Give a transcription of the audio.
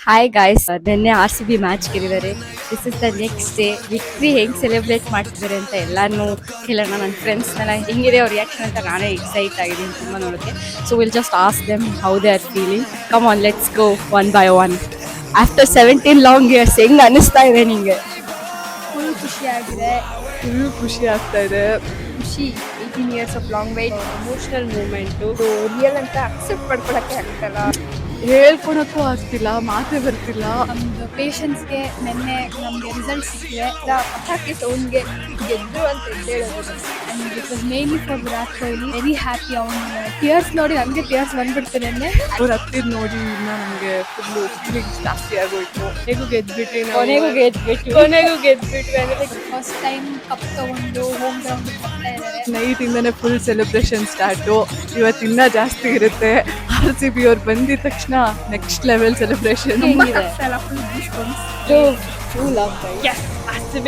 Hi guys, ನಿನ್ನೆ RCB match ಗೆಲ್ಲಿದ್ದಾರೆ. This is the next day. Victory ಹೆಂಗ್ celebrate ಮಾಡ್ತಿದ್ದಾರೆ ಅಂತ ಎಲ್ಲಾನು ಕೇಳೋಣ. ನನ್ನ ಫ್ರೆಂಡ್ಸ್ನೆಲ್ಲ ಹೆಂಗಿದೆ ಅವ್ರ ರಿಯಾಕ್ಷನ್ ಅಂತ ನಾನೇ ಎಕ್ಸೈಟ್ ಆಗಿದ್ದೀನಿ ತುಂಬ ನೋಡೋಕ್ಕೆ. So will just ask them how they are feeling. Come on, let's go one by one. After 17 long years ಹೆಂಗ್ ಅನಿಸ್ತಾ ಇದೆ ನಿಂಗೆ? ಫುಲ್ ಖುಷಿಯಾಗಿದೆ. ಫುಲ್ ಖುಷಿ ಆಗ್ತಾ ಇದೆ. ಖುಷಿ 18 years of long white. Emotional moment. Real ಅಂತ ಅಕ್ಸೆಪ್ಟ್ ಮಾಡ್ಕೊಳಕ್ಕೆ ಆಗ್ತಲ್ಲ. ಹೇಳ್ಕೊಳಕ್ಕೂ ಆಗ್ತಿಲ್ಲ, ಮಾತೇ ಬರ್ತಿಲ್ಲ. ನಮ್ದು ಪೇಷನ್ಸ್ಗೆ ನಿನ್ನೆ ನಮಗೆ ರಿಸಲ್ಟ್ ಸಿಕ್ಕಿದೆ. ಪಟಾಕಿ ಸೌಂಡ್ಗೆ ಗೆದ್ದು ಅಂತ ಹೇಳೋದು. And it was mainly for Virat Kohli. Very happy. ಅವನು ಟಿಯರ್ಸ್ ನೋಡಿ ಹಂಗೆ ಟಿಯರ್ಸ್ ಬಂದ್ಬಿಡ್ತು ನೆನ್ನೆ. ಅವ್ರು ಹತ್ತಿದ್ ನೋಡಿ ಇನ್ನ ನಮ್ಗೆ ಫುಲ್ಲು ಫೀಲಿಂಗ್ಸ್ ಜಾಸ್ತಿ ಆಗೋಯ್ತು. ಹೇಗೂ ಗೆದ್ಬಿಟ್ವಿ, ಕೊನೆಗೂ ಗೆದ್ಬಿಟ್ಟು ಅಂದರೆ ಫಸ್ಟ್ ಟೈಮ್ ಕಪ್ ತಗೊಂಡು ಹೋಮ್ ಗ್ರೌಂಡ್ ಬರ್ತಾ ಇದ್ದಾರೆ. ನೈಟ್ ಇಂದಾನೆ ಫುಲ್ ಸೆಲೆಬ್ರೇಷನ್ ಸ್ಟಾರ್ಟು. ಇವತ್ತಿನ್ನ ಜಾಸ್ತಿ ಇರುತ್ತೆ. RCB ಅವ್ರು ಬಂದಿದ ತಕ್ಷಣ ನೆಕ್ಸ್ಟ್ ಲೆವೆಲ್ ಸೆಲೆಬ್ರೇಷನ್. ಹೆಂಗಿದೆ? ಫುಲ್ ಫುಲ್ ಆಗ್ತಾ ಇದೆ. RCB